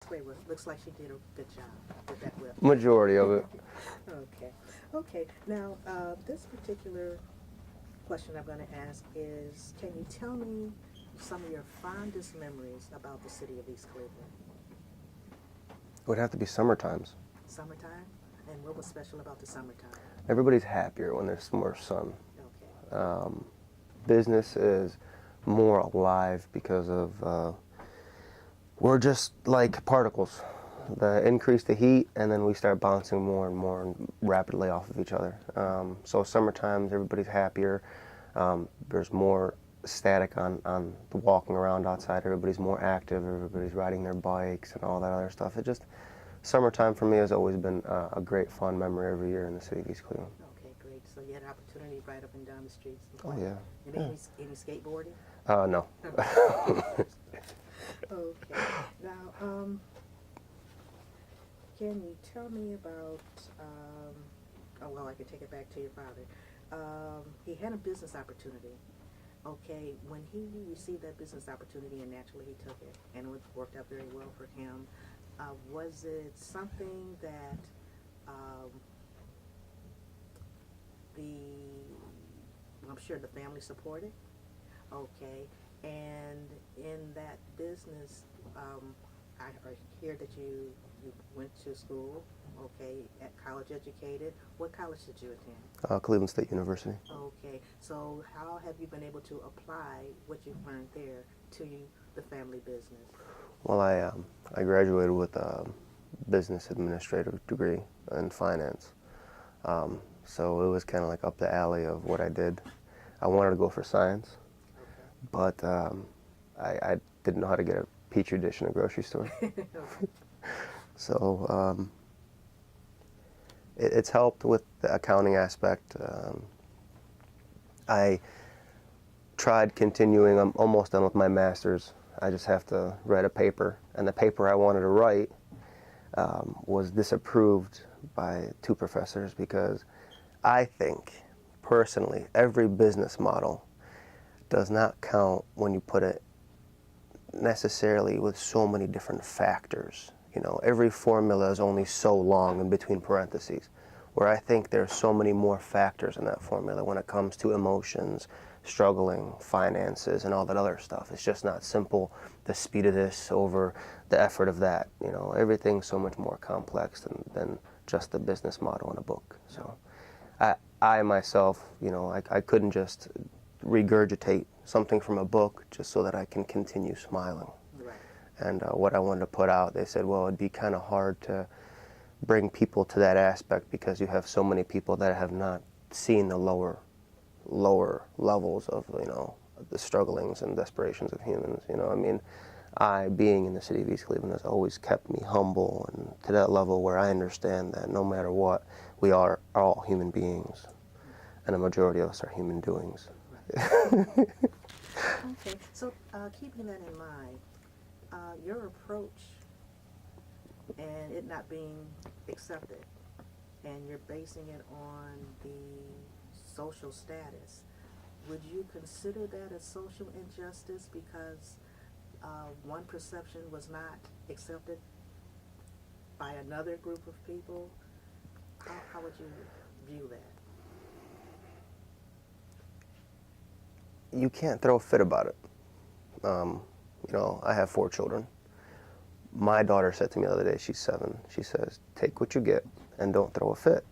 great. Well, looks like she did a good job with that whip. Majority of it. Okay. Okay. Now, this particular question I'm going to ask is, can you tell me some of your fondest memories about the city of East Cleveland? It would have to be summer times. Summertime? And what was special about the summertime? Everybody's happier when there's more sun. Okay. Business is more alive because of we're just like particles. The increase the heat, and then we start bouncing more and more and rapidly off of each other. So summertime, everybody's happier. There's more static on the walking around outside. Everybody's more active. Everybody's riding their bikes and all that other stuff. It just, summertime for me has always been a great fun memory every year in the city of East Cleveland. Okay, great. So you had an opportunity to ride up and down the streets. Oh yeah. And any skateboarding? No. Okay. Now, can you tell me about, oh, well, I can take it back to your father. He had a business opportunity. Okay, when he received that business opportunity, and naturally he took it, and it worked out very well for him, was it something that I'm sure the family supported? Okay, and in that business, I hear that you went to school, okay, at college educated. What college did you attend? Cleveland State University. Okay, so how have you been able to apply what you've learned there to the family business? Well, I graduated with a business administrative degree in finance. So it was kind of like up the alley of what I did. I wanted to go for science, Okay. but I didn't know how to get a petri dish in a grocery store. So it's helped with the accounting aspect. I tried continuing. I'm almost done with my master's. I just have to write a paper, and the paper I wanted to write was disapproved by 2 professors because I think, personally, every business model does not count when you put it necessarily with so many different factors. You know, every formula is only so long in between parentheses, where I think there's so many more factors in that formula when it comes to emotions, struggling, finances, and all that other stuff. It's just not simple, the speed of this over the effort of that. You know, everything's so much more complex than just the business model in a book. So I myself, you know, I couldn't just regurgitate something from a book just so that I can continue smiling. Right. And what I wanted to put out, they said, well, it'd be kind of hard to bring people to that aspect because you have so many people that have not seen the lower levels of, you know, the strugglings and desperations of humans. You know, I mean, being in the city of East Cleveland has always kept me humble and to that level where I understand that no matter what, we are all human beings, and a majority of us are human doings. Okay, so keeping that in mind, your approach and it not being accepted, and you're basing it on the social status, would you consider that a social injustice because one perception was not accepted by another group of people? How would you view that? You can't throw a fit about it. You know, I have 4 children. My daughter said to me the other day, she's 7, she says, take what you get and don't throw a fit.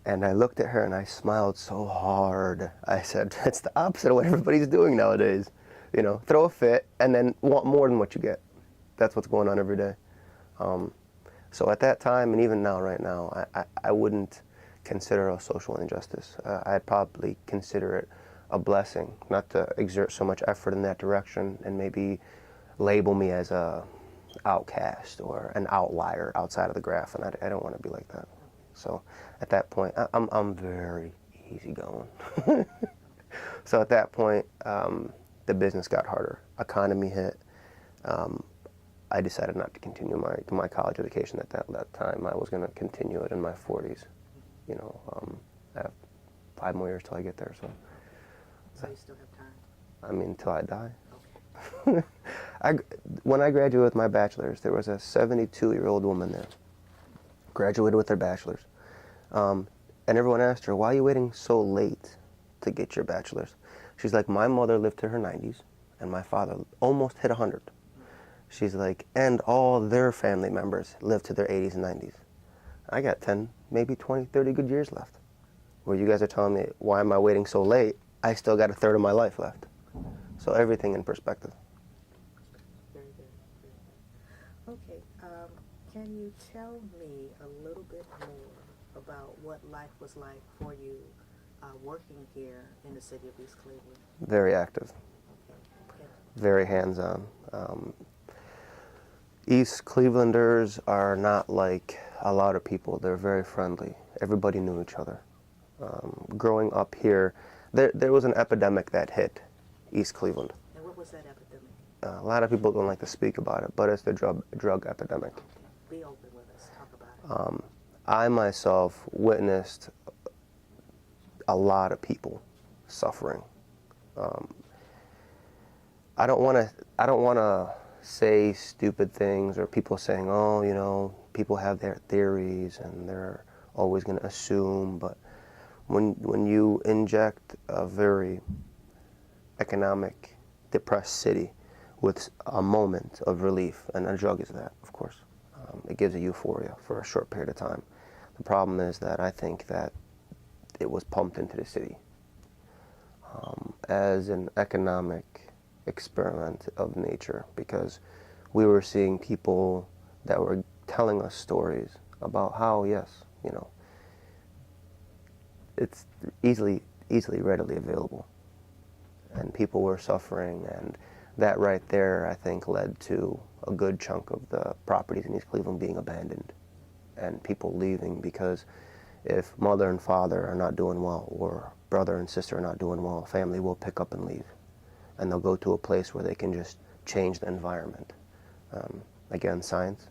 And I looked at her and I smiled so hard. I said, that's the opposite of what everybody's doing nowadays. You know, throw a fit and then want more than what you get. That's what's going on every day. So at that time, and even now, right now, I wouldn't consider it a social injustice. I'd probably consider it a blessing, not to exert so much effort in that direction and maybe label me as a outcast or an outlier outside of the graph, and I don't want to be like that. So at that point, I'm very easygoing. So at that point, the business got harder. Economy hit. I decided not to continue my college education at that time. I was going to continue it in my 40s. You know, I have 5 more years till I get there. So you still have time? I mean, till I die. Okay. When I graduated with my bachelor's, there was a 72-year-old woman there, graduated with her bachelor's. And everyone asked her, why are you waiting so late to get your bachelor's? She's like, my mother lived to her 90s, and my father almost hit 100. She's like, and all their family members lived to their 80s and 90s. I got 10, maybe 20, 30 good years left. Where you guys are telling me, why am I waiting so late? I still got a third of my life left. So everything in perspective. Very good. Very good. Okay. Can you tell me a little bit more about what life was like for you working here in the city of East Cleveland? Very active. Okay. Very hands-on. East Clevelanders are not like a lot of people. They're very friendly. Everybody knew each other. Growing up here, there was an epidemic that hit East Cleveland. And what was that epidemic? A lot of people don't like to speak about it, but it's the drug epidemic. Be open with us. Talk about it. I myself witnessed a lot of people suffering. I don't want to say stupid things, or people saying, oh, you know, people have their theories and they're always going to assume, but when you inject a very economic, depressed city with a moment of relief, and a drug is that, of course, it gives a euphoria for a short period of time. The problem is that I think that it was pumped into the city as an economic experiment of nature, because we were seeing people that were telling us stories about how, yes, you know, it's easily readily available, and people were suffering, and that right there, I think, led to a good chunk of the properties in East Cleveland being abandoned and people leaving, because if mother and father are not doing well, or brother and sister are not doing well, family will pick up and leave, and they'll go to a place where they can just change the environment. Again, science,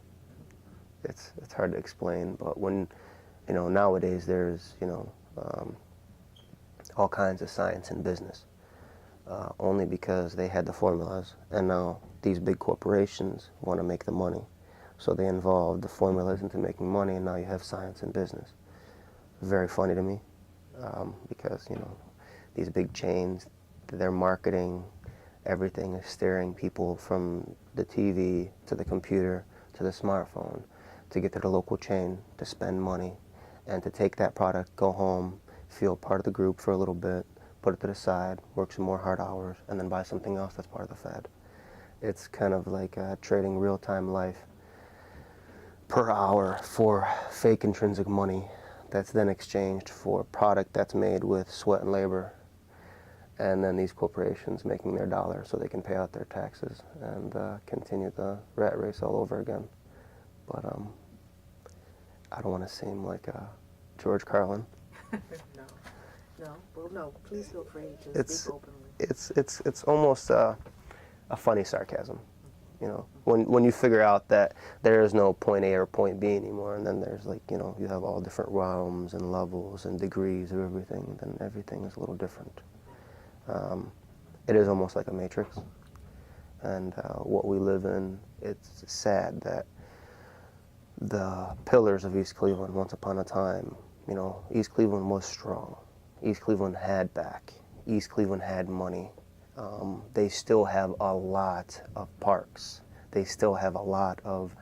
it's hard to explain, but when, you know, nowadays there's, you know, all kinds of science in business, only because they had the formulas, and now these big corporations want to make the money, so they involve the formulas into making money, and now you have science in business. Very funny to me, because, you know, these big chains, their marketing, everything is steering people from the TV to the computer to the smartphone to get to the local chain to spend money, and to take that product, go home, feel part of the group for a little bit, put it to the side, work some more hard hours, and then buy something else that's part of the fad. It's kind of like trading real-time life per hour for fake intrinsic money that's then exchanged for product that's made with sweat and labor, and then these corporations making their dollar so they can pay out their taxes and continue the rat race all over again. But I don't want to seem like George Carlin. No. Well, no. Please feel free to speak openly. It's almost a funny sarcasm, you know, when you figure out that there is no point A or point B anymore, and then there's, like, you know, you have all different realms and levels and degrees of everything, and then everything is a little different. It is almost like a matrix, and what we live in, it's sad that the pillars of East Cleveland, once upon a time, you know, East Cleveland was strong. East Cleveland had back. East Cleveland had money. They still have a lot of parks. They still have a lot of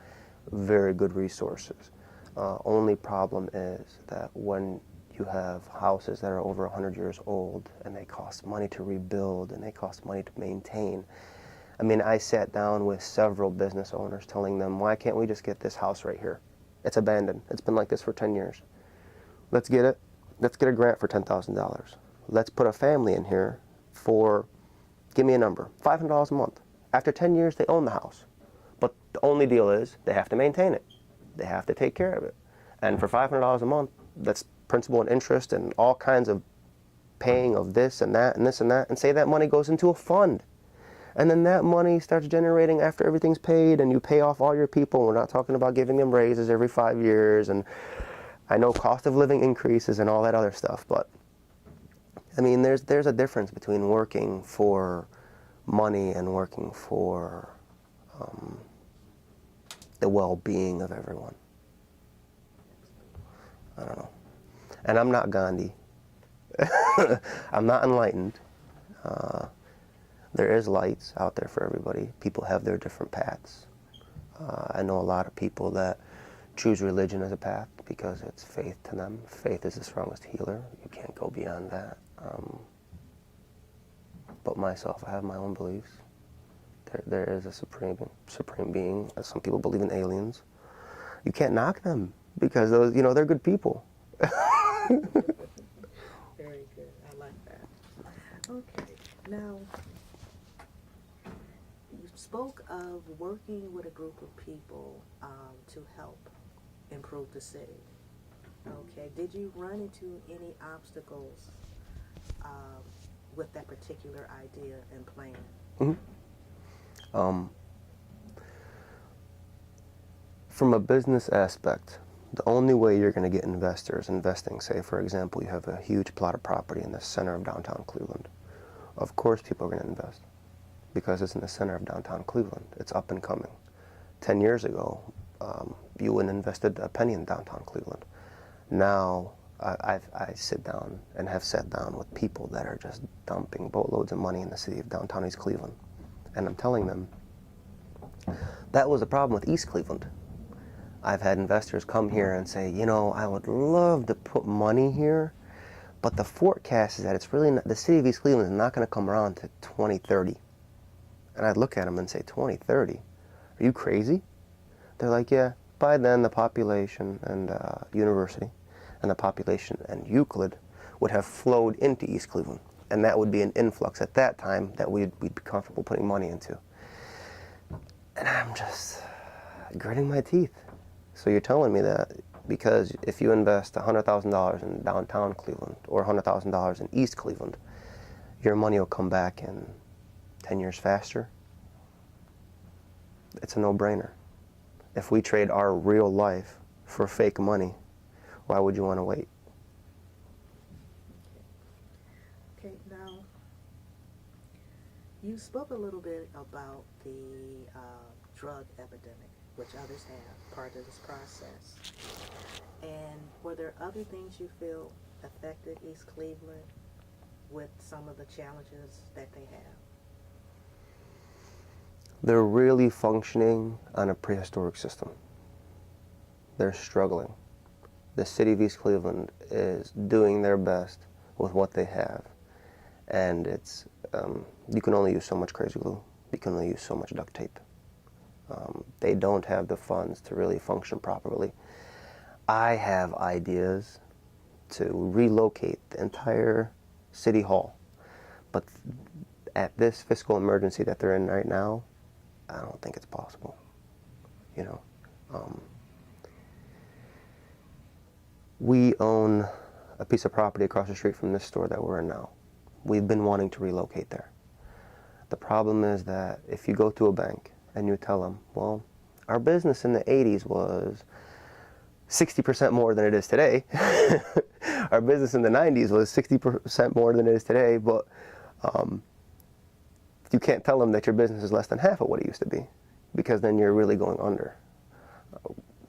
very good resources. Only problem is that when you have houses that are over 100 years old, and they cost money to rebuild, and they cost money to maintain. I mean, I sat down with several business owners telling them, why can't we just get this house right here? It's abandoned. It's been like this for 10 years. Let's get it. Let's get a grant for $10,000. Let's put a family in here for, give me a number, $500 a month. After 10 years, they own the house. But the only deal is they have to maintain it. They have to take care of it. And for $500 a month, that's principal and interest and all kinds of paying of this and that and this and that, and say that money goes into a fund. And then that money starts generating after everything's paid, and you pay off all your people. We're not talking about giving them raises every 5 years, and I know cost of living increases and all that other stuff, but I mean, there's a difference between working for money and working for the well-being of everyone. I don't know. And I'm not Gandhi. I'm not enlightened. There is lights out there for everybody. People have their different paths. I know a lot of people that choose religion as a path because it's faith to them. Faith is the strongest healer. You can't go beyond that. But myself, I have my own beliefs. There is a supreme being. Some people believe in aliens. You can't knock them because those, they're good people. Very good. I like that. Okay. Now, you spoke of working with a group of people to help improve the city. Okay. Did you run into any obstacles with that particular idea and plan? Mm-hmm. From a business aspect, the only way you're going to get investors investing, say, for example, you have a huge plot of property in the center of downtown Cleveland. Of course people are going to invest because it's in the center of downtown Cleveland. It's up and coming. 10 years ago, you wouldn't have invested a penny in downtown Cleveland. Now, I sit down and have sat down with people that are just dumping boatloads of money in the city of downtown East Cleveland. And I'm telling them, that was a problem with East Cleveland. I've had investors come here and say, I would love to put money here, but the forecast is that it's really not, the city of East Cleveland is not going to come around to 2030. And I'd look at them and say, 2030? Are you crazy? They're like, yeah, by then the population and university and the population and Euclid would have flowed into East Cleveland. And that would be an influx at that time that we'd be comfortable putting money into. And I'm just gritting my teeth. So you're telling me that because if you invest $100,000 in downtown Cleveland or $100,000 in East Cleveland, your money will come back in 10 years faster? It's a no-brainer. If we trade our real life for fake money, why would you want to wait? Okay, now, you spoke a little bit about the drug epidemic, which others have, part of this process. And were there other things you feel affected East Cleveland with some of the challenges that they have? They're really functioning on a prehistoric system. They're struggling. The city of East Cleveland is doing their best with what they have. And it's, you can only use so much crazy glue. You can only use so much duct tape. They don't have the funds to really function properly. I have ideas to relocate the entire city hall. But at this fiscal emergency that they're in right now, I don't think it's possible. We own a piece of property across the street from this store that we're in now. We've been wanting to relocate there. The problem is that if you go to a bank and you tell them, well, our business in the 80s was 60% more than it is today. Our business in the 90s was 60% more than it is today, but you can't tell them that your business is less than half of what it used to be, because then you're really going under.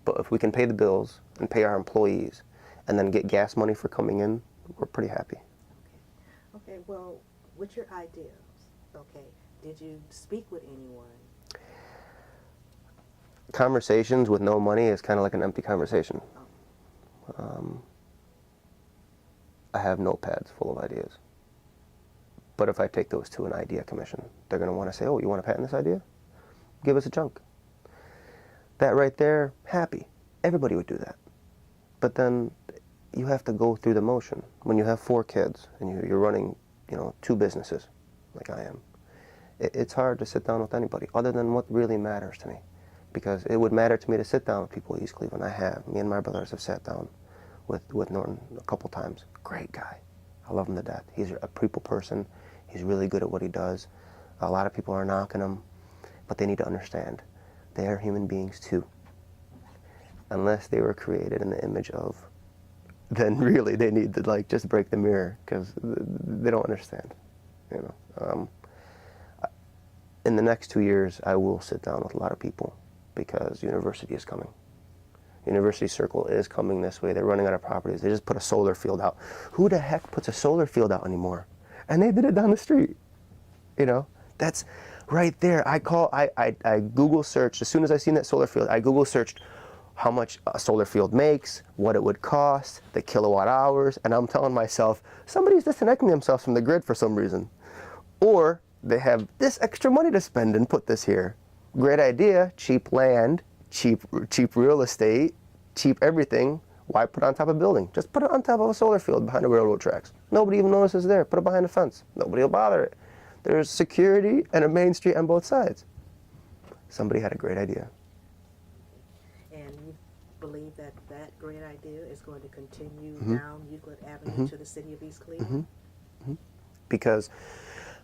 But if we can pay the bills and pay our employees and then get gas money for coming in, we're pretty happy. Okay, well, with your ideas, okay, did you speak with anyone? Conversations with no money is kind of like an empty conversation. I have notepads full of ideas. But if I take those to an idea commission, they're going to want to say, oh, you want to patent this idea? Give us a chunk. That right there, happy. Everybody would do that. But then you have to go through the motion. When you have 4 kids and you're running, 2 businesses, like I am, it's hard to sit down with anybody other than what really matters to me. Because it would matter to me to sit down with people in East Cleveland. I have. Me and my brothers have sat down with Norton a couple times. Great guy. I love him to death. He's a people person. He's really good at what he does. A lot of people are knocking him, but they need to understand they are human beings too. Unless they were created in the image of, then really they need to just break the mirror because they don't understand. in the next 2 years, I will sit down with a lot of people because university is coming. University Circle is coming this way. They're running out of properties. They just put a solar field out. Who the heck puts a solar field out anymore? And they did it down the street. You know, that's right there. I Google searched, as soon as I seen that solar field, I Google searched how much a solar field makes, what it would cost, the kilowatt hours, and I'm telling myself, somebody's disconnecting themselves from the grid for some reason. Or they have this extra money to spend and put this here. Great idea, cheap land, cheap real estate, cheap everything. Why put it on top of a building? Just put it on top of a solar field behind the railroad tracks. Nobody even notices there. Put it behind a fence. Nobody will bother it. There's security and a main street on both sides. Somebody had a great idea. And you believe that that great idea is going to continue down Euclid Avenue to the city of East Cleveland? Because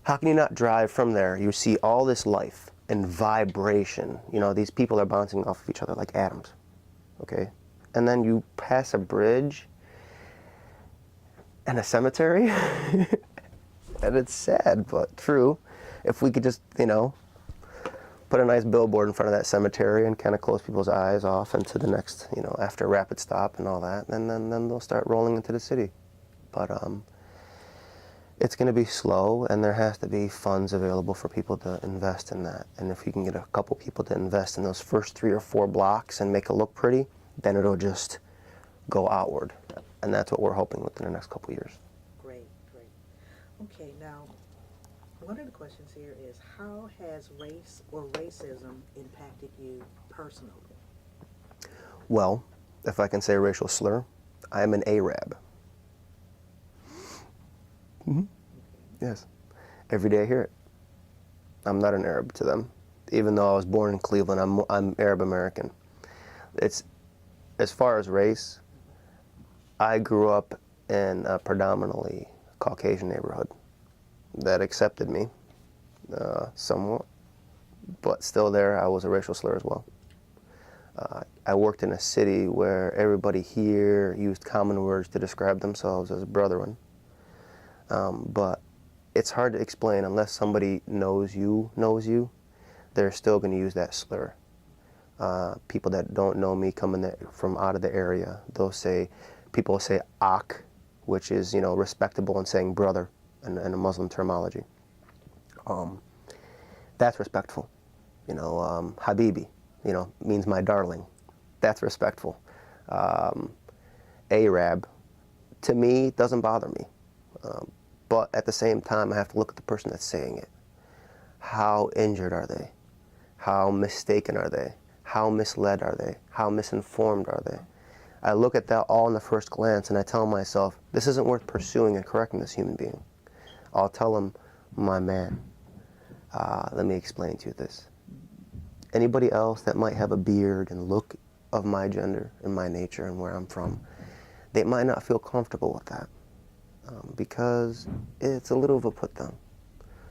how can you not drive from there? You see all this life and vibration. You know, these people are bouncing off of each other like atoms, okay? And then you pass a bridge and a cemetery, and it's sad, but true. If we could just, you know, put a nice billboard in front of that cemetery and kind of close people's eyes off into the next, you know, after a rapid stop and all that, and then they'll start rolling into the city. But it's going to be slow, and there has to be funds available for people to invest in that. And if you can get a couple people to invest in those first 3 or 4 blocks and make it look pretty, then it'll just go outward. And that's what we're hoping within the next couple of years. Great, great. Okay, now, one of the questions here is, how has race or racism impacted you personally? Well, if I can say a racial slur, I'm an Arab. Yes. Every day I hear it. I'm not an Arab to them. Even though I was born in Cleveland, I'm Arab American. It's, as far as race, I grew up in a predominantly Caucasian neighborhood that accepted me somewhat, but still there I was a racial slur as well. I worked in a city where everybody here used common words to describe themselves as brethren. But it's hard to explain unless somebody knows you, they're still going to use that slur. People that don't know me coming from out of the area, people say ak, which is, you know, respectable and saying brother in a Muslim terminology. That's respectful. You know, habibi, you know, means my darling. That's respectful. Arab, to me, doesn't bother me. But at the same time, I have to look at the person that's saying it. How injured are they? How mistaken are they? How misled are they? How misinformed are they? I look at that all in the first glance, and I tell myself, this isn't worth pursuing and correcting this human being. I'll tell him, my man, let me explain to you this. Anybody else that might have a beard and look of my gender and my nature and where I'm from, they might not feel comfortable with that. Because it's a little of a put down.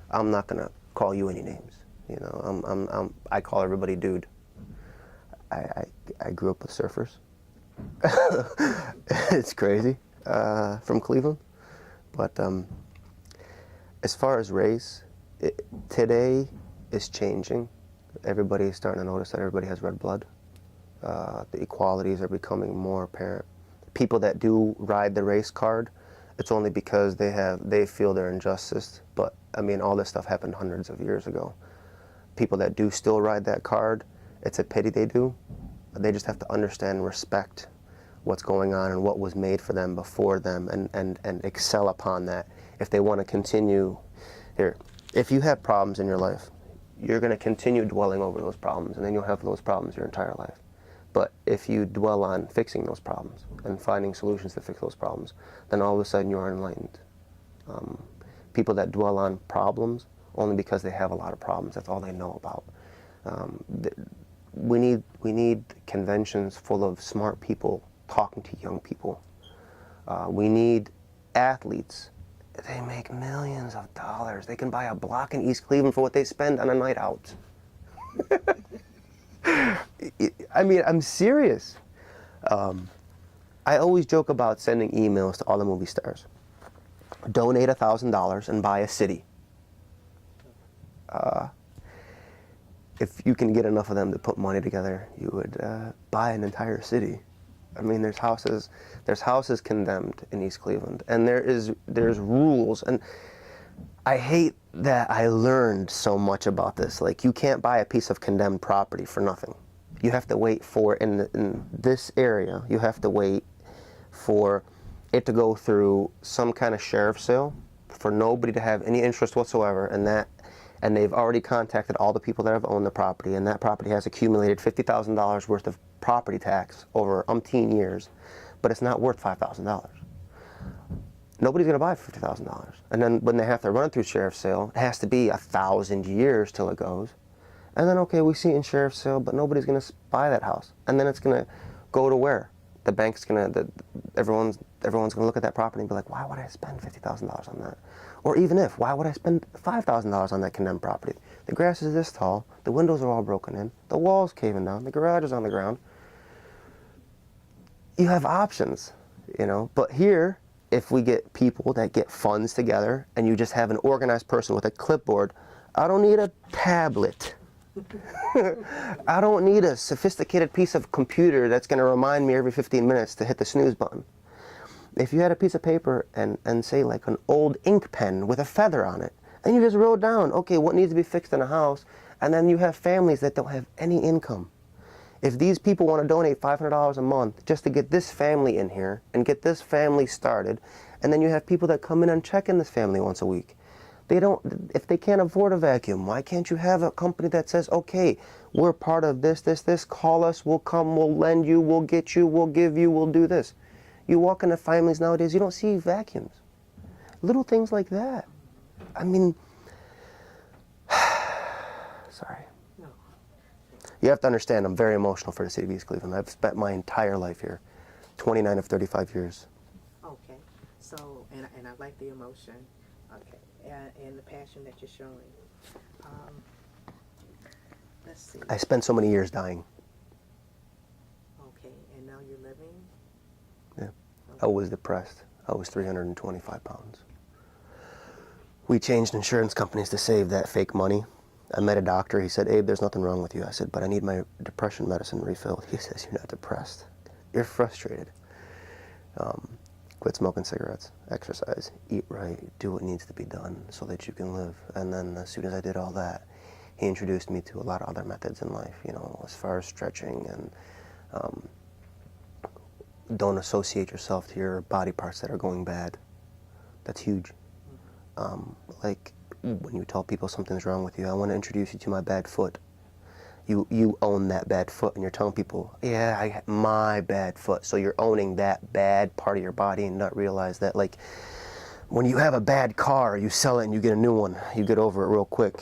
I'm not gonna call you any names. You know, I call everybody dude. I grew up with surfers. It's crazy, from Cleveland. But as far as race, today is changing. Everybody is starting to notice that everybody has red blood. The equalities are becoming more apparent. People that do ride the race card, it's only because they feel they're injustice. But I mean, all this stuff happened hundreds of years ago. People that do still ride that card, it's a pity they do. They just have to understand and respect what's going on and what was made for them before them, and excel upon that. If they want to continue here, if you have problems in your life, you're going to continue dwelling over those problems, and then you'll have those problems your entire life. But if you dwell on fixing those problems and finding solutions to fix those problems, then all of a sudden you are enlightened. People that dwell on problems only because they have a lot of problems, that's all they know about. We need conventions full of smart people talking to young people. We need athletes. They make millions of dollars. They can buy a block in East Cleveland for what they spend on a night out. I mean, I'm serious. I always joke about sending emails to all the movie stars. Donate $1,000 and buy a city. if you can get enough of them to put money together, you would buy an entire city. I mean, there's houses condemned in East Cleveland, and there's rules. And I hate that I learned so much about this. Like, you can't buy a piece of condemned property for nothing. You have to wait for, in this area, you have to wait for it to go through some kind of sheriff's sale, for nobody to have any interest whatsoever in that, and they've already contacted all the people that have owned the property, and that property has accumulated $50,000 worth of property tax over umpteen years, but it's not worth $5,000. Nobody's going to buy it for $50,000. And then when they have to run it through sheriff's sale, it has to be 1,000 years till it goes. And then, okay, we see it in sheriff's sale, but nobody's going to buy that house. And then it's going to go to where? The bank's going to, everyone's going to look at that property and be like, why would I spend $50,000 on that? Or even if, why would I spend $5,000 on that condemned property? The grass is this tall, the windows are all broken in, the wall's caving down, the garage is on the ground. You have options, you know, but here, if we get people that get funds together and you just have an organized person with a clipboard, I don't need a tablet. I don't need a sophisticated piece of computer that's going to remind me every 15 minutes to hit the snooze button. If you had a piece of paper and say like an old ink pen with a feather on it, and you just wrote down, okay, what needs to be fixed in a house, and then you have families that don't have any income. If these people want to donate $500 a month just to get this family in here and get this family started, and then you have people that come in and check in this family once a week. They don't, if they can't afford a vacuum, why can't you have a company that says, okay, we're part of this, call us, we'll come, we'll lend you, we'll get you, we'll give you, we'll do this. You walk into families nowadays, you don't see vacuums. Little things like that. I mean, sorry. No. You have to understand, I'm very emotional for the city of East Cleveland. I've spent my entire life here, 29 of 35 years. Okay. So, and I like the emotion. Okay. And the passion that you're showing. Let's see. I spent so many years dying. Okay. And now you're living? Yeah. Okay. I was depressed. I was 325 pounds. We changed insurance companies to save that fake money. I met a doctor. He said, Abe, there's nothing wrong with you. I said, but I need my depression medicine refilled. He says, you're not depressed. You're frustrated. Quit smoking cigarettes, exercise, eat right, do what needs to be done so that you can live. And then as soon as I did all that, he introduced me to a lot of other methods in life, you know, as far as stretching and don't associate yourself to your body parts that are going bad. That's huge. Like when you tell people something's wrong with you, I want to introduce you to my bad foot. You own that bad foot, and you're telling people, yeah, my bad foot. So you're owning that bad part of your body and not realize that, like, when you have a bad car, you sell it and you get a new one. You get over it real quick.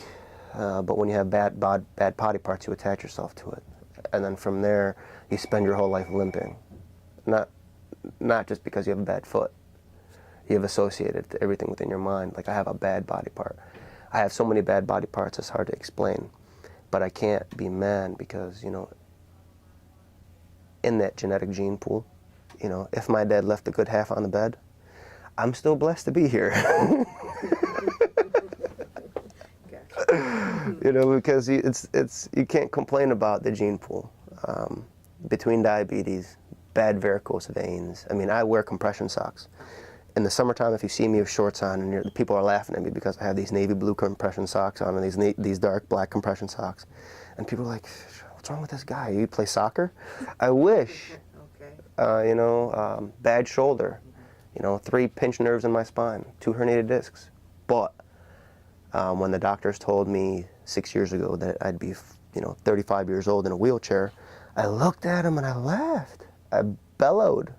But when you have bad body parts, you attach yourself to it. And then from there, you spend your whole life limping. Not just because you have a bad foot. You have associated to everything within your mind. Like, I have a bad body part. I have so many bad body parts, it's hard to explain. But I can't be mad because, you know, in that genetic gene pool, you know, if my dad left a good half on the bed, I'm still blessed to be here. You know, because you can't complain about the gene pool. Between diabetes, bad varicose veins. I mean, I wear compression socks. In the summertime, if you see me with shorts on, and people are laughing at me because I have these navy blue compression socks on and these dark black compression socks, and people are like, "What's wrong with this guy? You play soccer?" I wish. Okay. You know, bad shoulder. You know, 3 pinched nerves in my spine, 2 herniated discs. But when the doctors told me 6 years ago that I'd be, you know, 35 years old in a wheelchair, I looked at them and I laughed. I bellowed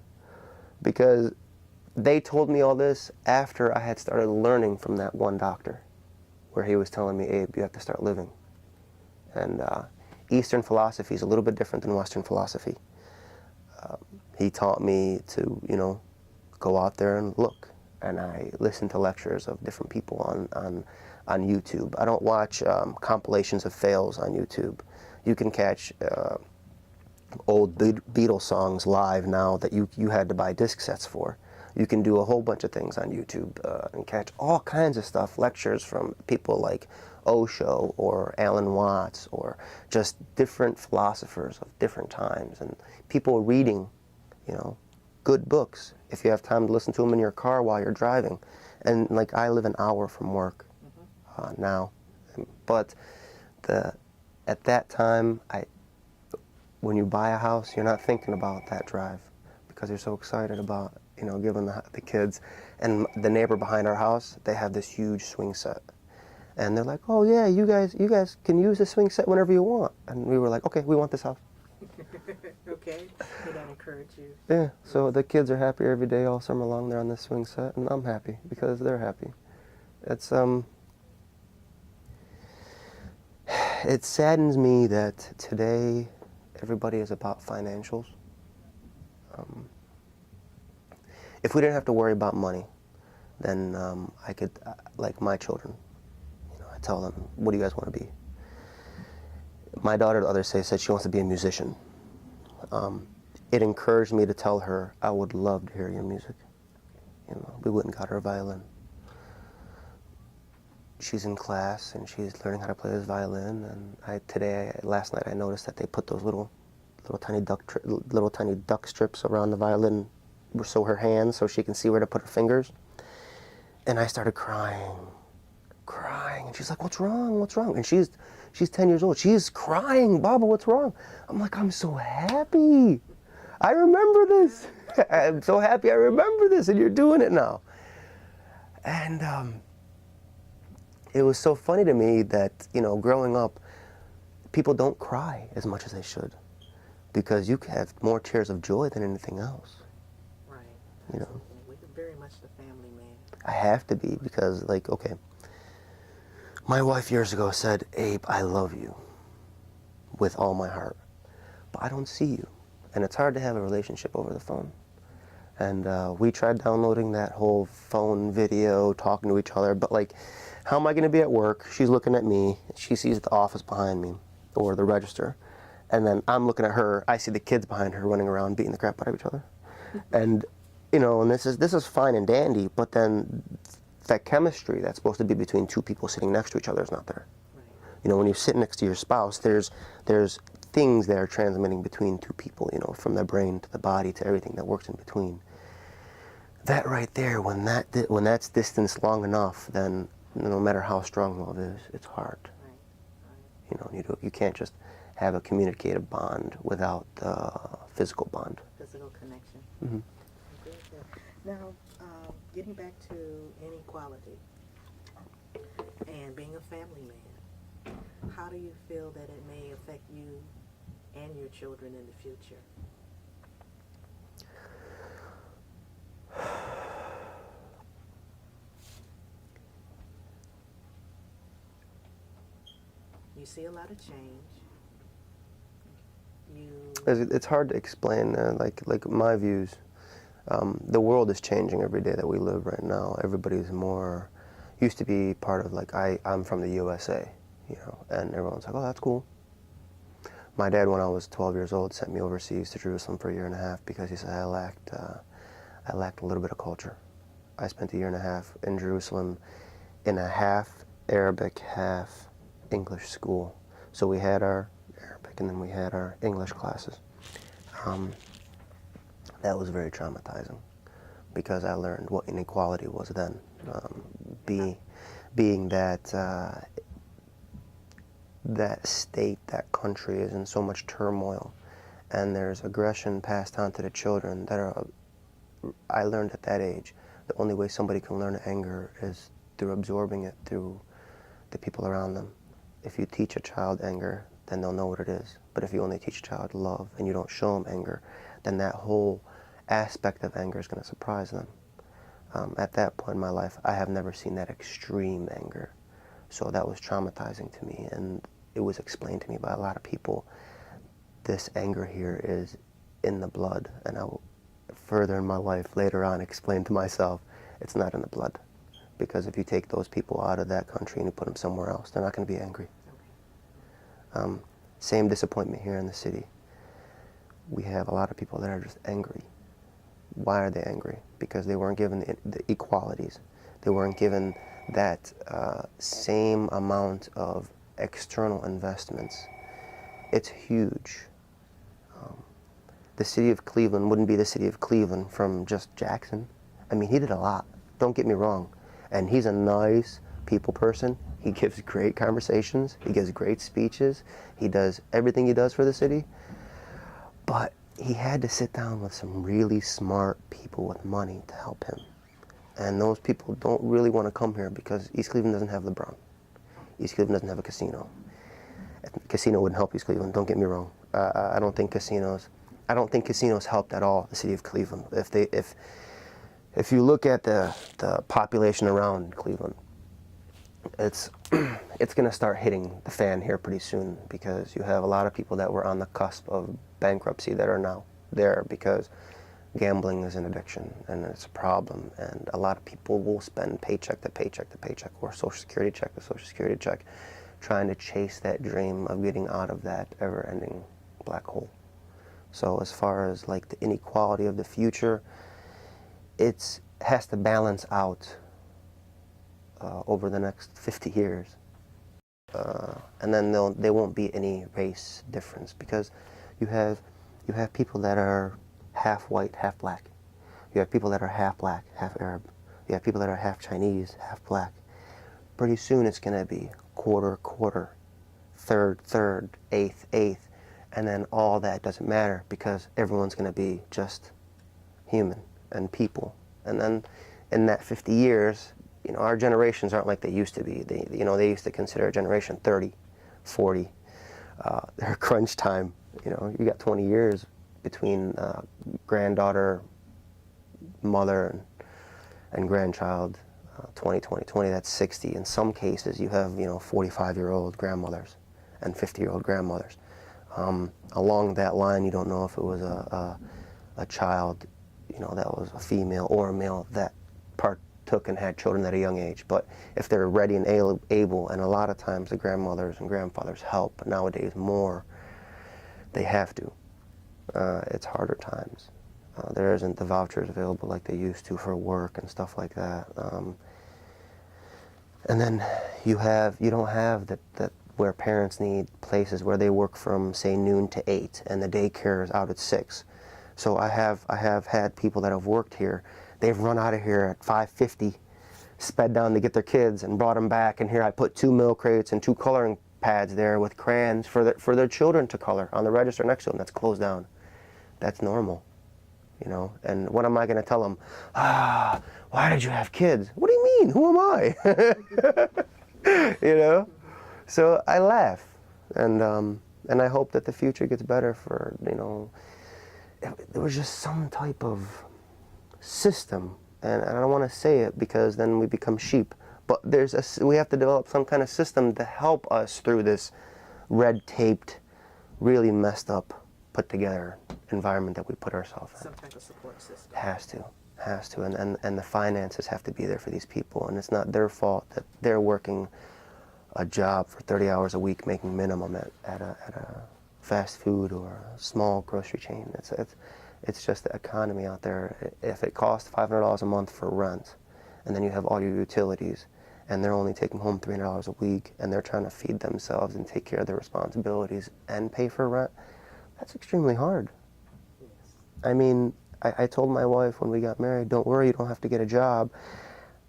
because they told me all this after I had started learning from that one doctor, where he was telling me, Abe, you have to start living. And Eastern philosophy is a little bit different than Western philosophy. He taught me to, you know, go out there and look. And I listened to lectures of different people on YouTube. I don't watch compilations of fails on YouTube. You can catch old Beatles songs live now that you had to buy disc sets for. You can do a whole bunch of things on YouTube and catch all kinds of stuff, lectures from people like Osho or Alan Watts or just different philosophers of different times, and people reading, you know, good books if you have time to listen to them in your car while you're driving. And like, I live an hour from work now, but at that time, when you buy a house, you're not thinking about that drive because you're so excited about, you know, giving the kids. And the neighbor behind our house, they have this huge swing set. And they're like, oh yeah, you guys can use the swing set whenever you want. And we were like, okay, we want this house. Okay, did that encourage you? Yeah, so the kids are happy every day all summer long. They're on this swing set, and I'm happy because they're happy. It's it saddens me that today everybody is about financials. If we didn't have to worry about money, then I could, like my children, you know, I tell them, what do you guys want to be? My daughter the other day said she wants to be a musician. It encouraged me to tell her, I would love to hear your music. You know, we went and got her a violin. She's in class and she's learning how to play this violin. And last night I noticed that they put those little tiny duck strips around the violin, so her hands, so she can see where to put her fingers. And I started crying, and she's like, "What's wrong? What's wrong?" And she's 10 years old. She's crying, "Baba, what's wrong?" I'm like, "I'm so happy. I remember this. I'm so happy I remember this, and you're doing it now." And it was so funny to me that, you know, growing up, people don't cry as much as they should, because you have more tears of joy than anything else. Right. You know. We're very much the family man. I have to be, because, like, okay, my wife years ago said, "Abe, I love you with all my heart, but I don't see you." And it's hard to have a relationship over the phone. And we tried downloading that whole phone video, talking to each other, but like, how am I going to be at work? She's looking at me. She sees the office behind me, or the register. And then I'm looking at her. I see the kids behind her running around, beating the crap out of each other. And, you know, and this is fine and dandy, but then that chemistry that's supposed to be between two people sitting next to each other is not there. Right. You know, when you sit next to your spouse, there's things that are transmitting between two people, you know, from the brain to the body to everything that works in between. That right there, when that's distanced long enough, then no matter how strong love is, it's hard. Right. Right. You know, you can't just have a communicative bond without physical bond. Physical connection. Mm-hmm. Very good. Now, getting back to inequality and being a family man, how do you feel that it may affect you and your children in the future? You see a lot of change. It's hard to explain, like my views. The world is changing every day that we live right now. Everybody's more, used to be part of, like, I'm from the USA, you know, and everyone's like, oh, that's cool. My dad, when I was 12 years old, sent me overseas to Jerusalem for a year and a half because he said I lacked a little bit of culture. I spent a year and a half in Jerusalem in a half Arabic, half English school. So we had our Arabic and then we had our English classes. That was very traumatizing because I learned what inequality was then. Being that that state, that country is in so much turmoil, and there's aggression passed on to the children that are, I learned at that age, the only way somebody can learn anger is through absorbing it through the people around them. If you teach a child anger, then they'll know what it is. But if you only teach a child love and you don't show them anger, then that whole aspect of anger is going to surprise them. At that point in my life, I have never seen that extreme anger. So that was traumatizing to me, and it was explained to me by a lot of people. This anger here is in the blood, and I will further in my life later on explain to myself it's not in the blood. Because if you take those people out of that country and you put them somewhere else, they're not going to be angry. Same disappointment here in the city. We have a lot of people that are just angry. Why are they angry? Because they weren't given the equalities. They weren't given that same amount of external investments. It's huge. The city of Cleveland wouldn't be the city of Cleveland from just Jackson. I mean, he did a lot. Don't get me wrong. And he's a nice people person. He gives great conversations. He gives great speeches. He does everything he does for the city. But he had to sit down with some really smart people with money to help him. And those people don't really want to come here because East Cleveland doesn't have LeBron. East Cleveland doesn't have a casino. A casino wouldn't help East Cleveland, don't get me wrong. I don't think casinos helped at all the city of Cleveland. If you look at the population around Cleveland, it's going to start hitting the fan here pretty soon, because you have a lot of people that were on the cusp of bankruptcy that are now there because gambling is an addiction and it's a problem, and a lot of people will spend paycheck to paycheck to paycheck, or social security check to social security check, trying to chase that dream of getting out of that ever-ending black hole. So as far as like the inequality of the future, it has to balance out over the next 50 years. And then there won't be any race difference, because you have people that are half white, half black. You have people that are half black, half Arab. You have people that are half Chinese, half black. Pretty soon it's going to be quarter, quarter, third, eighth, and then all that doesn't matter, because everyone's going to be just human and people. And then in that 50 years, you know, our generations aren't like they used to be. They used to consider a generation 30, 40, their crunch time. You know, you got 20 years between granddaughter, mother, and grandchild. 20, that's 60. In some cases, you have, 45-year-old grandmothers and 50-year-old grandmothers. Along that line, you don't know if it was a child, that was a female or a male that partook and had children at a young age. But if they're ready and able, and a lot of times the grandmothers and grandfathers help, nowadays more, they have to. It's harder times. There isn't the vouchers available like they used to for work and stuff like that. And then you don't have that where parents need places where they work from, say, noon to 8, and the daycare is out at 6. So I have had people that have worked here. They've run out of here at 5:50, sped down to get their kids, and brought them back. And here I put 2 milk crates and 2 coloring pads there with crayons for their children to color on the register next to them. That's closed down. That's normal, And what am I going to tell them? Why did you have kids? What do you mean? Who am I? So I laugh, and I hope that the future gets better for, there was just some type of system, and I don't want to say it because then we become sheep, but we have to develop some kind of system to help us through this red-taped, really messed up, put together environment that we put ourselves in. Some type of support system. Has to, and the finances have to be there for these people, and it's not their fault that they're working a job for 30 hours a week, making minimum at a fast food or a small grocery chain. It's just the economy out there. If it costs $500 a month for rent, and then you have all your utilities, and they're only taking home $300 a week, and they're trying to feed themselves and take care of their responsibilities and pay for rent, that's extremely hard. Yes. I mean, I told my wife when we got married, don't worry, you don't have to get a job.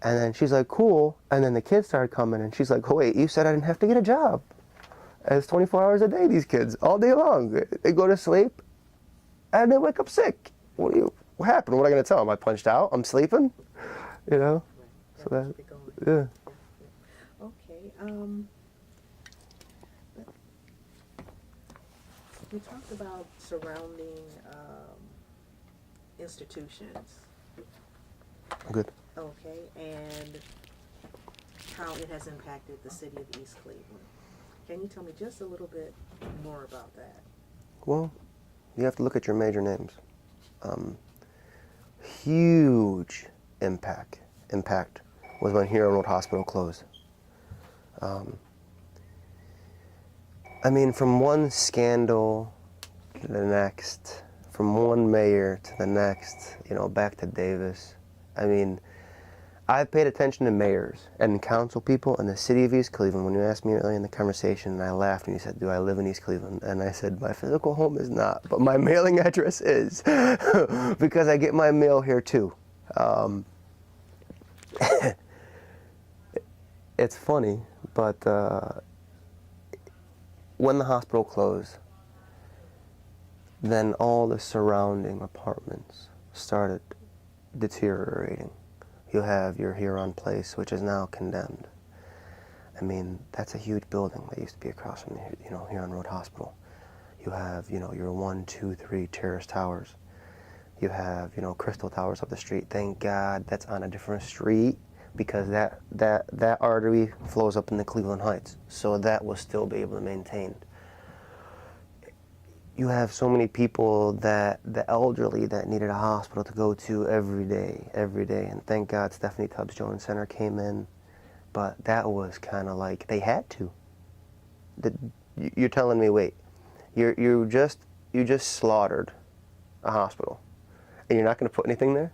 And then she's like, cool. And then the kids started coming, and she's like, oh, wait, you said I didn't have to get a job. And it's 24 hours a day, these kids, all day long. They go to sleep, and they wake up sick. What happened? What am I going to tell them? I punched out? I'm sleeping? Right. So that, yeah. yeah. Okay. We talked about surrounding institutions. Good. Okay, and how it has impacted the city of East Cleveland. Can you tell me just a little bit more about that? Well, you have to look at your major names. Huge impact was when Hero Road Hospital closed. From one scandal to the next, from one mayor to the next, you know, back to Davis. I mean, I've paid attention to mayors and council people in the city of East Cleveland. When you asked me earlier in the conversation, and I laughed, and you said, do I live in East Cleveland? And I said, my physical home is not, but my mailing address is, because I get my mail here too. It's funny, but when the hospital closed, then all the surrounding apartments started deteriorating. You have your Huron Place, which is now condemned. I mean, that's a huge building that used to be across from the, you know, Huron Road Hospital. You have, you know, your 1, 2, 3 terrace towers. You have, you know, Crystal Towers up the street. Thank God that's on a different street, because that artery flows up into Cleveland Heights, so that will still be able to maintain. You have so many people, that the elderly that needed a hospital to go to every day, and thank God Stephanie Tubbs Jones Center came in, but that was kind of like they had to. You're telling me, wait, you just slaughtered a hospital, and you're not going to put anything there?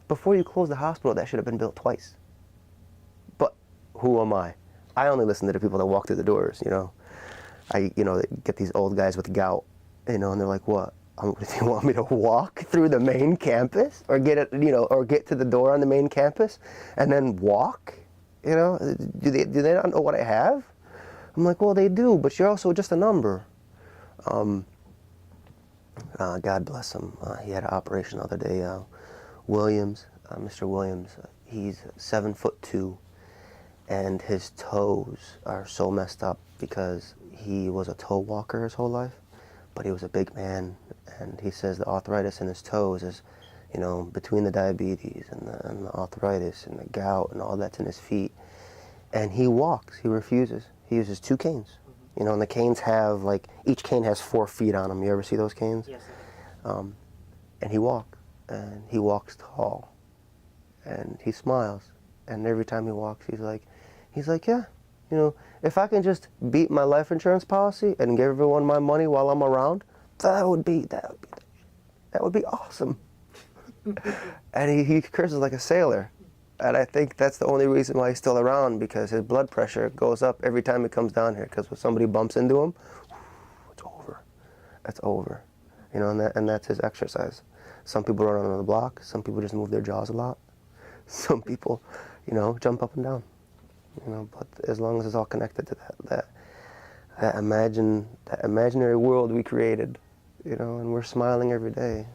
Before you close the hospital, that should have been built twice. But who am I? I only listen to the people that walk through the doors, you know. They get these old guys with gout, you know, and they're like, what? Do you want me to walk through the main campus, or get to the door on the main campus and then walk? You know, do they not know what I have? I'm like, well, they do, but you're also just a number. God bless him. He had an operation the other day. Williams, Mr. Williams, he's 7'2", and his toes are so messed up because he was a toe walker his whole life, but he was a big man, and he says the arthritis in his toes is, you know, between the diabetes and the arthritis and the gout and all that's in his feet. And he walks. He refuses. He uses 2 canes. You know, and the canes have, like, each cane has 4 feet on them. You ever see those canes? Yes. And he walks. And he walks tall. And he smiles. And every time he walks, he's like, yeah, you know, if I can just beat my life insurance policy and give everyone my money while I'm around, that would be awesome. And he curses like a sailor. And I think that's the only reason why he's still around, because his blood pressure goes up every time he comes down here, because when somebody bumps into him, it's over. It's over. You know, and that's his exercise. Some people run on the block. Some people just move their jaws a lot. Some people, you know, jump up and down. You know, but as long as it's all connected to that imaginary world we created, you know, and we're smiling every day.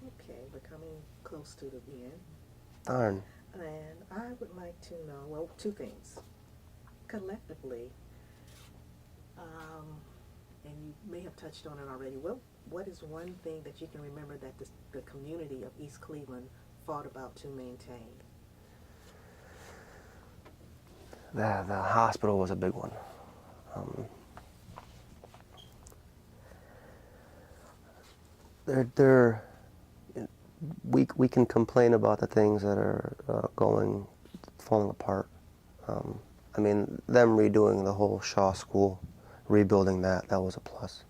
Okay, we're coming close to the end. Darn. And I would like to know, well, 2 things. Collectively, and you may have touched on it already, what is one thing that you can remember that the community of East Cleveland fought about to maintain? The hospital was a big one. We can complain about the things that are falling apart. I mean, them redoing the whole Shaw School, rebuilding that was a plus.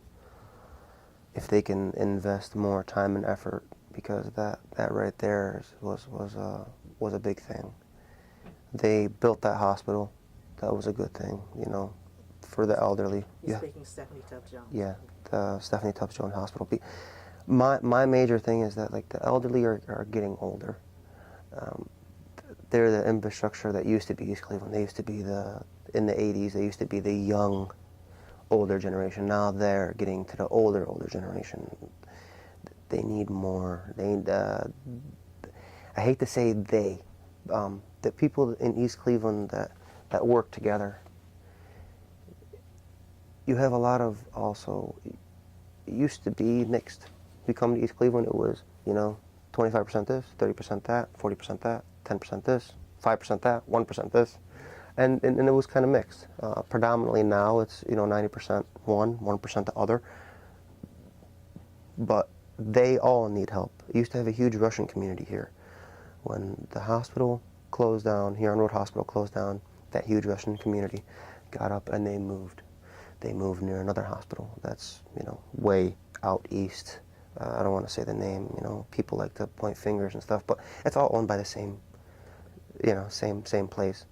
If they can invest more time and effort, because that right there was a big thing. They built that hospital. That was a good thing, you know, for the elderly. You're speaking Stephanie Tubbs Jones. Yeah, the Stephanie Tubbs Jones Hospital. My major thing is that, like, the elderly are getting older. They're the infrastructure that used to be East Cleveland. They used to be in the 80s, they used to be the young, older generation. Now they're getting to the older generation. They need more. They need, I hate to say the people in East Cleveland that work together. You have a lot of also, it used to be mixed. You come to East Cleveland, it was, you know, 25% this, 30% that, 40% that, 10% this, 5% that, 1% this. And it was kind of mixed. Predominantly now it's, you know, 90% one, 1% the other. But they all need help. It used to have a huge Russian community here. When the hospital closed down, Huron Road Hospital closed down, that huge Russian community got up and they moved. They moved near another hospital that's, you know, way out east. I don't want to say the name, you know, people like to point fingers and stuff, but it's all owned by the same, you know, same place.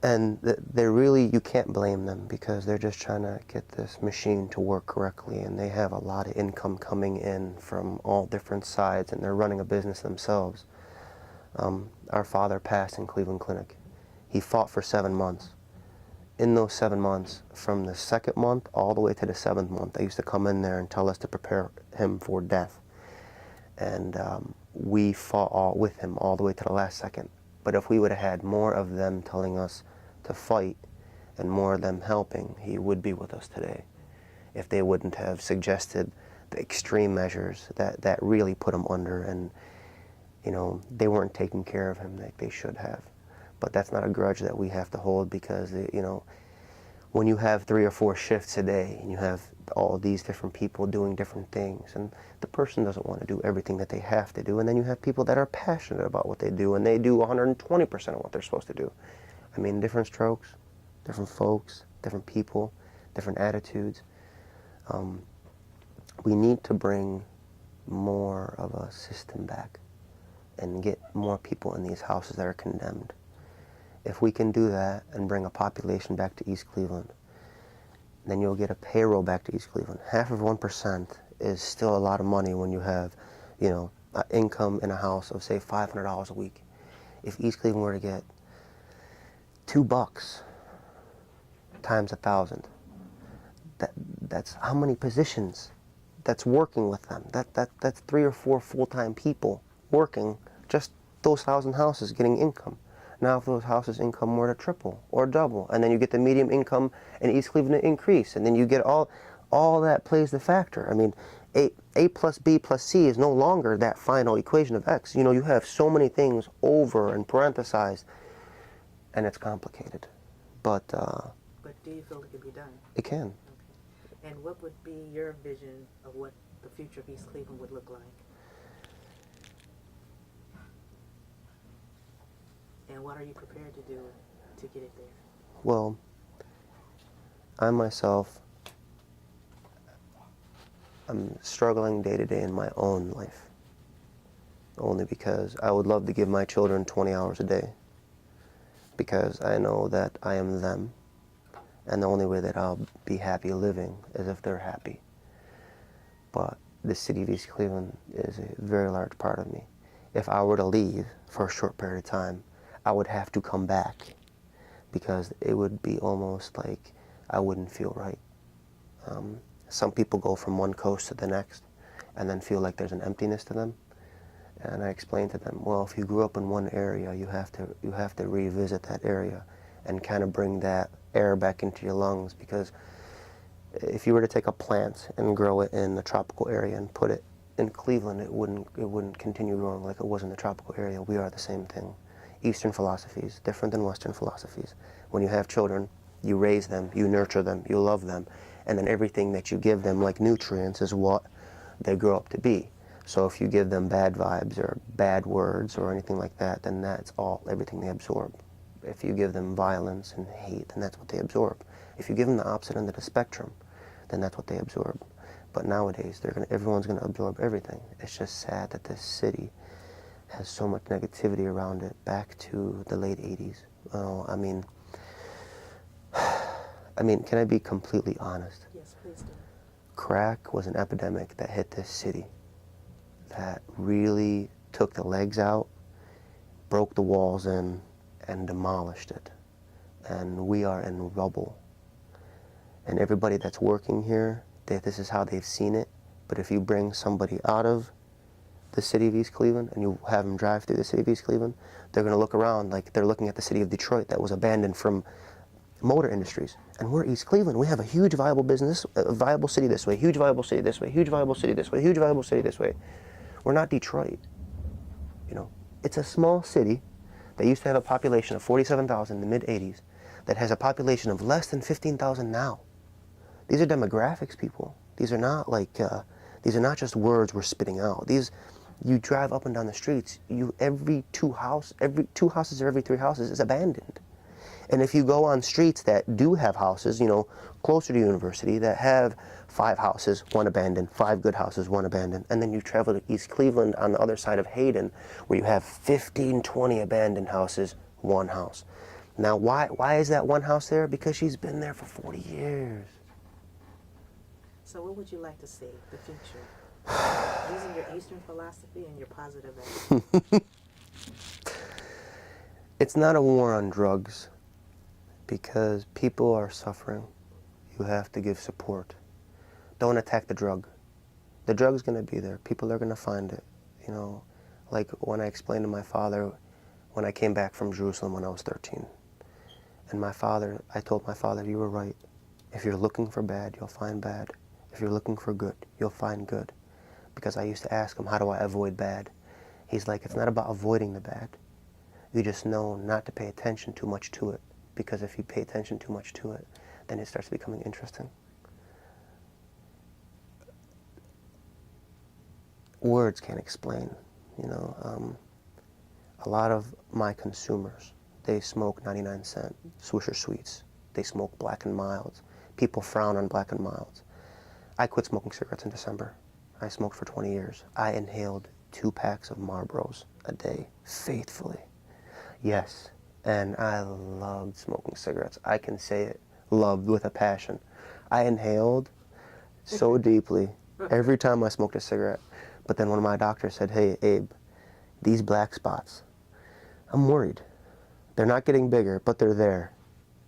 And they're really, you can't blame them because they're just trying to get this machine to work correctly, and they have a lot of income coming in from all different sides, and they're running a business themselves. Our father passed in Cleveland Clinic. He fought for 7 months. In those 7 months, from the 2nd month all the way to the 7th month, they used to come in there and tell us to prepare him for death. And we fought with him all the way to the last second. But if we would have had more of them telling us to fight and more of them helping, he would be with us today. If they wouldn't have suggested the extreme measures that really put him under, and you know, they weren't taking care of him like they should have. But that's not a grudge that we have to hold, because, you know, when you have 3 or 4 shifts a day and you have all these different people doing different things, and the person doesn't want to do everything that they have to do, and then you have people that are passionate about what they do and they do 120% of what they're supposed to do. I mean, different strokes, different folks, different people, different attitudes. We need to bring more of a system back and get more people in these houses that are condemned. If we can do that and bring a population back to East Cleveland, then you'll get a payroll back to East Cleveland. Half of 1% is still a lot of money when you have, you know, an income in a house of, say, $500 a week. If East Cleveland were to get $2 times 1,000, that's how many positions that's working with them. That's 3 or 4 full-time people working just those 1,000 houses getting income. Now if those houses' income were to triple or double, and then you get the medium income in East Cleveland to increase, and then you get all that plays the factor. I mean, A plus B plus C is no longer that final equation of X. You know, you have so many things over and parenthesized, and it's complicated. But do you feel it can be done? It can. Okay. And what would be your vision of what the future of East Cleveland would look like? And what are you prepared to do to get it there? Well, I myself, I'm struggling day to day in my own life, only because I would love to give my children 20 hours a day, because I know that I am them, and the only way that I'll be happy living is if they're happy. But the city of East Cleveland is a very large part of me. If I were to leave for a short period of time, I would have to come back, because it would be almost like I wouldn't feel right. Some people go from one coast to the next and then feel like there's an emptiness to them. And I explained to them, well, if you grew up in one area, you have to revisit that area and kind of bring that air back into your lungs, because if you were to take a plant and grow it in a tropical area and put it in Cleveland, it wouldn't continue growing like it was in the tropical area. We are the same thing. Eastern philosophies, different than Western philosophies. When you have children, you raise them, you nurture them, you love them, and then everything that you give them, like nutrients, is what they grow up to be. So if you give them bad vibes or bad words or anything like that, then that's everything they absorb. If you give them violence and hate, then that's what they absorb. If you give them the opposite end of the spectrum, then that's what they absorb. But nowadays, everyone's gonna absorb everything. It's just sad that this city has so much negativity around it, back to the late 80s. I mean, can I be completely honest? Yes, please do. Crack was an epidemic that hit this city, that really took the legs out, broke the walls in, and demolished it. And we are in rubble. And everybody that's working here, this is how they've seen it. But if you bring somebody out of the city of East Cleveland and you have them drive through the city of East Cleveland, they're going to look around like they're looking at the city of Detroit that was abandoned from motor industries. And we're East Cleveland. We have a huge viable business, a viable city this way, huge viable city this way, huge viable city this way, huge viable city this way. We're not Detroit. You know, it's a small city that used to have a population of 47,000 in the mid-'80s that has a population of less than 15,000 now. These are demographics, people. These are not like, these are not just words we're spitting out. You drive up and down the streets, every two houses or every 3 houses is abandoned. And if you go on streets that do have houses, you know, closer to university, that have 5 houses, 1 abandoned, 5 good houses, 1 abandoned, and then you travel to East Cleveland on the other side of Hayden, where you have 15, 20 abandoned houses, 1 house. Now, why is that 1 house there? Because she's been there for 40 years. So what would you like to see, the future? Using your Eastern philosophy and your positive attitude. It's not a war on drugs, because people are suffering. You have to give support. Don't attack the drug. The drug's going to be there. People are going to find it. You know, like when I explained to my father when I came back from Jerusalem when I was 13. And I told my father, you were right. If you're looking for bad, you'll find bad. If you're looking for good, you'll find good. Because I used to ask him, how do I avoid bad? He's like, it's not about avoiding the bad. You just know not to pay attention too much to it. Because if you pay attention too much to it, then it starts becoming interesting. Words can't explain, you know. A lot of my consumers, they smoke 99-cent Swisher Sweets. They smoke Black and Milds. People frown on Black and Milds. I quit smoking cigarettes in December. I smoked for 20 years. I inhaled 2 packs of Marlboros a day, faithfully. Yes, and I loved smoking cigarettes. I can say it, loved with a passion. I inhaled so deeply every time I smoked a cigarette. But then one of my doctors said, hey, Abe, these black spots, I'm worried. They're not getting bigger, but they're there.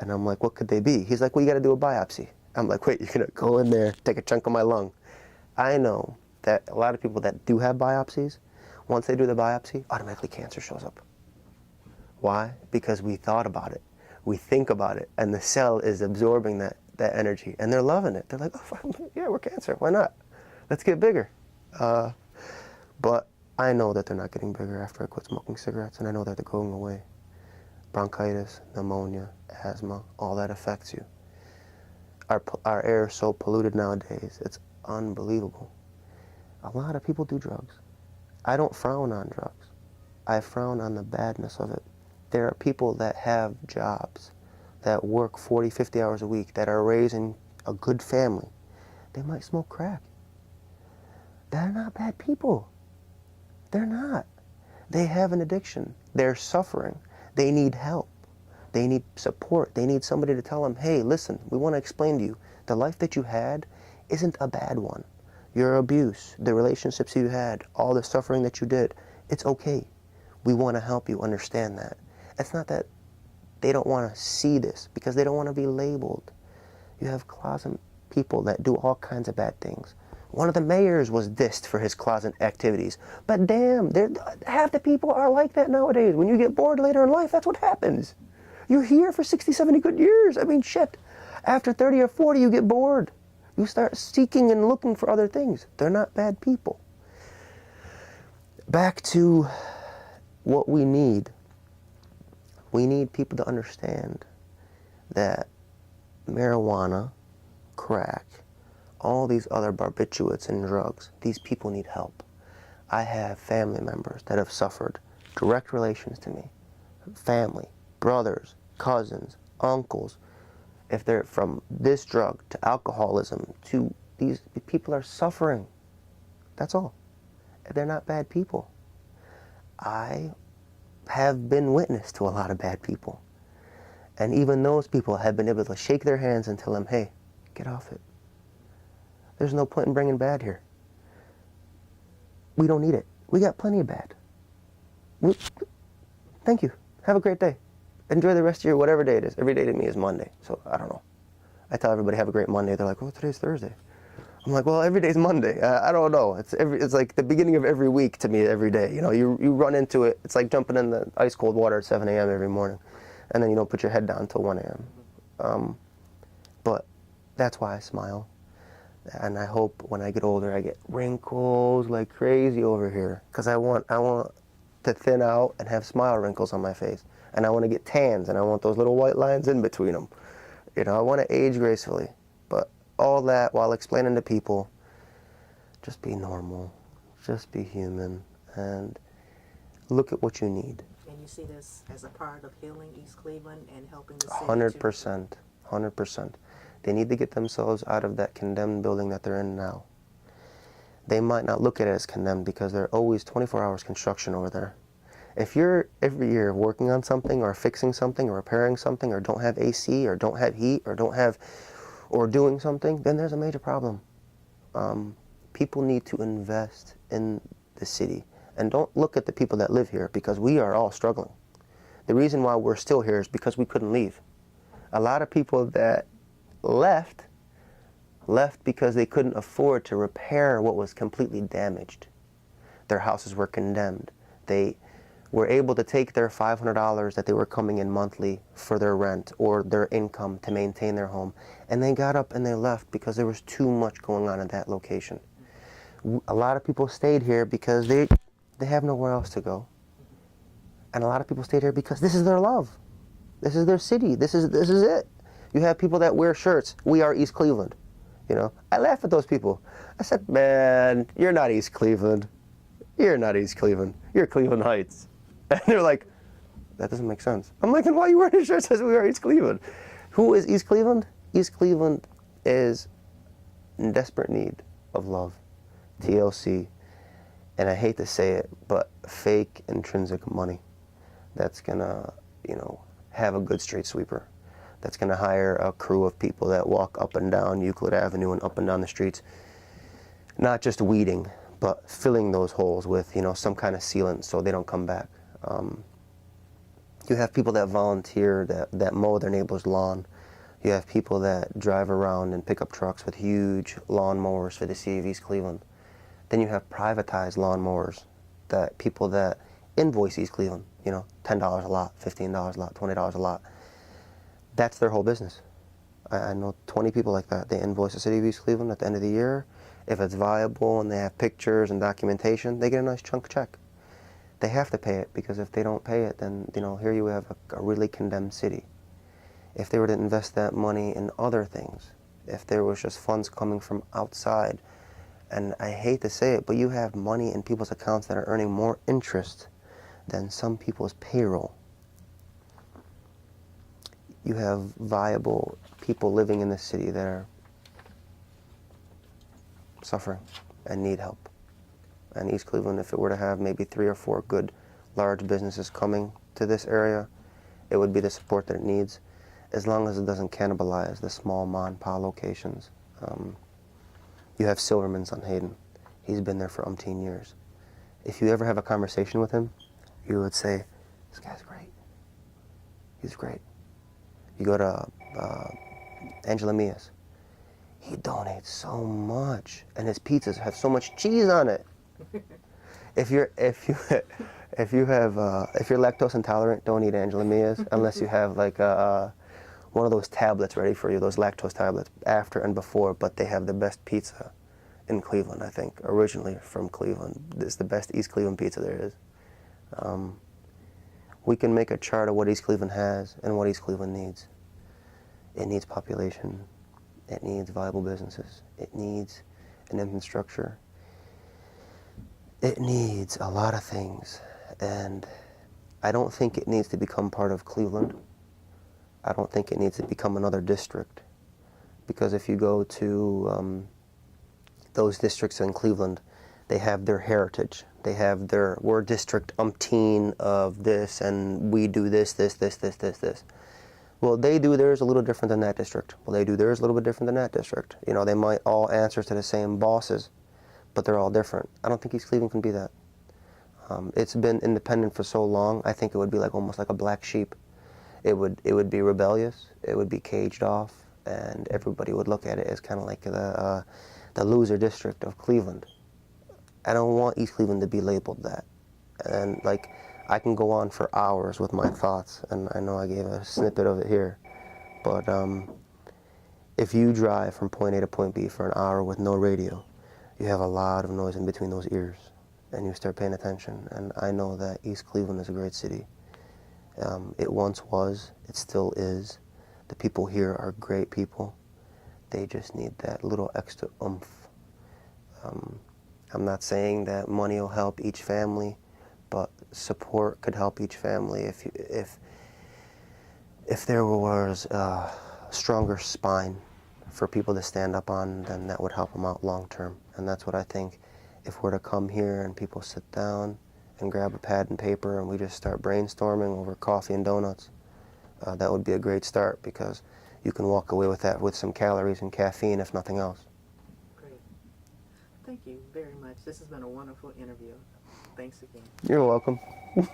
And I'm like, what could they be? He's like, well, you got to do a biopsy. I'm like, wait, you're going to go in there, take a chunk of my lung. I know that a lot of people that do have biopsies, once they do the biopsy, automatically cancer shows up. Why? Because we thought about it. We think about it, and the cell is absorbing that energy, and they're loving it. They're like, oh, yeah, we're cancer. Why not? Let's get bigger. But I know that they're not getting bigger after I quit smoking cigarettes, and I know that they're going away. Bronchitis, pneumonia, asthma, all that affects you. Our air is so polluted nowadays, it's unbelievable. A lot of people do drugs. I don't frown on drugs. I frown on the badness of it. There are people that have jobs, that work 40, 50 hours a week, that are raising a good family. They might smoke crack. They're not bad people. They're not. They have an addiction. They're suffering. They need help. They need support. They need somebody to tell them, hey, listen, we want to explain to you, the life that you had isn't a bad one. Your abuse, the relationships you had, all the suffering that you did, it's okay. We want to help you understand that. It's not that they don't want to see this, because they don't want to be labeled. You have closet people that do all kinds of bad things. One of the mayors was dissed for his closet activities. But damn, half the people are like that nowadays. When you get bored later in life, that's what happens. You're here for 60, 70 good years. I mean, shit. After 30 or 40, you get bored. You start seeking and looking for other things. They're not bad people. Back to what we need. We need people to understand that marijuana, crack, all these other barbiturates and drugs, these people need help. I have family members that have suffered, direct relations to me, family, brothers, cousins, uncles. If they're from this drug to alcoholism to these people are suffering. That's all. They're not bad people. I have been witness to a lot of bad people. And even those people have been able to shake their hands and tell them, hey, get off it. There's no point in bringing bad here. We don't need it. We got plenty of bad. Thank you. Have a great day. Enjoy the rest of your whatever day it is. Every day to me is Monday, so I don't know. I tell everybody have a great Monday. They're like, oh, today's Thursday. I'm like, well, every day's Monday. I don't know. It's like the beginning of every week to me, every day. You know, you run into it. It's like jumping in the ice cold water at 7 a.m. every morning, and then you don't put your head down until 1 a.m. But that's why I smile. And I hope when I get older, I get wrinkles like crazy over here, because I want to thin out and have smile wrinkles on my face. And I want to get tans, and I want those little white lines in between them. You know, I want to age gracefully. But all that while explaining to people, just be normal, just be human, and look at what you need. And you see this as a part of healing East Cleveland and helping the city? 100%. 100%. They need to get themselves out of that condemned building that they're in now. They might not look at it as condemned because they're always 24 hours construction over there. If you're every year working on something or fixing something or repairing something or don't have AC or don't have heat or doing something, then there's a major problem. People need to invest in the city. And don't look at the people that live here because we are all struggling. The reason why we're still here is because we couldn't leave. A lot of people that left because they couldn't afford to repair what was completely damaged. Their houses were condemned. They were able to take their $500 that they were coming in monthly for their rent or their income to maintain their home, and they got up and they left because there was too much going on in that location. A lot of people stayed here because they have nowhere else to go. And a lot of people stayed here because this is their love. This is their city. This is it. You have people that wear shirts, "We are East Cleveland." You know, I laugh at those people. I said, "Man, you're not East Cleveland. You're not East Cleveland. You're Cleveland Heights." And they're like, "That doesn't make sense." I'm like, "And why are you wearing a shirt that says we are East Cleveland?" Who is East Cleveland? East Cleveland is in desperate need of love. TLC. And I hate to say it, but fake intrinsic money that's gonna, have a good street sweeper, that's gonna hire a crew of people that walk up and down Euclid Avenue and up and down the streets, not just weeding, but filling those holes with, some kind of sealant so they don't come back. You have people that volunteer, that mow their neighbor's lawn. You have people that drive around and pick up trucks with huge lawn mowers for the city of East Cleveland. Then you have privatized lawnmowers, that people that invoice East Cleveland, $10 a lot, $15 a lot, $20 a lot. That's their whole business. I know 20 people like that. They invoice the city of East Cleveland at the end of the year. If it's viable and they have pictures and documentation, they get a nice chunk check. They have to pay it because if they don't pay it, then, here you have a really condemned city. If they were to invest that money in other things, if there was just funds coming from outside, and I hate to say it, but you have money in people's accounts that are earning more interest than some people's payroll. You have viable people living in the city that are suffering and need help. And East Cleveland, if it were to have maybe 3 or 4 good large businesses coming to this area, it would be the support that it needs, as long as it doesn't cannibalize the small ma-and-pa locations. You have Silverman's on Hayden. He's been there for umpteen years. If you ever have a conversation with him, you would say, "This guy's great. He's great." You go to Angela Mia's. He donates so much, and his pizzas have so much cheese on it. If you're lactose intolerant, don't eat Angela Mia's unless you have like one of those tablets ready for you, those lactose tablets after and before. But they have the best pizza in Cleveland, I think, originally from Cleveland. It's the best East Cleveland pizza there is. We can make a chart of what East Cleveland has and what East Cleveland needs. It needs population. It needs viable businesses. It needs an infrastructure. It needs a lot of things. And I don't think it needs to become part of Cleveland. I don't think it needs to become another district. Because if you go to those districts in Cleveland, they have their heritage. They have we're district umpteen of this, and we do this. Well, they do theirs a little different than that district. Well, they do theirs a little bit different than that district. They might all answer to the same bosses, but they're all different. I don't think East Cleveland can be that. It's been independent for so long, I think it would be almost like a black sheep. It would be rebellious, it would be caged off, and everybody would look at it as kind of like the loser district of Cleveland. I don't want East Cleveland to be labeled that. And I can go on for hours with my thoughts, and I know I gave a snippet of it here, but if you drive from point A to point B for an hour with no radio, you have a lot of noise in between those ears, and you start paying attention. And I know that East Cleveland is a great city. It once was, it still is. The people here are great people. They just need that little extra oomph. I'm not saying that money will help each family, but support could help each family. If there was a stronger spine for people to stand up on, then that would help them out long term. And that's what I think. If we're to come here and people sit down and grab a pad and paper and we just start brainstorming over coffee and donuts, that would be a great start, because you can walk away with that with some calories and caffeine, if nothing else. Great. Thank you very much. This has been a wonderful interview. Thanks again. You're welcome. Thank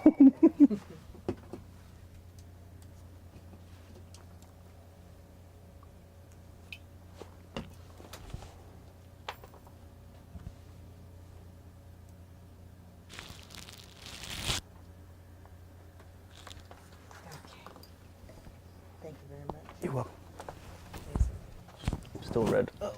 you very much. You're welcome. Thanks. I'm still red. Oh.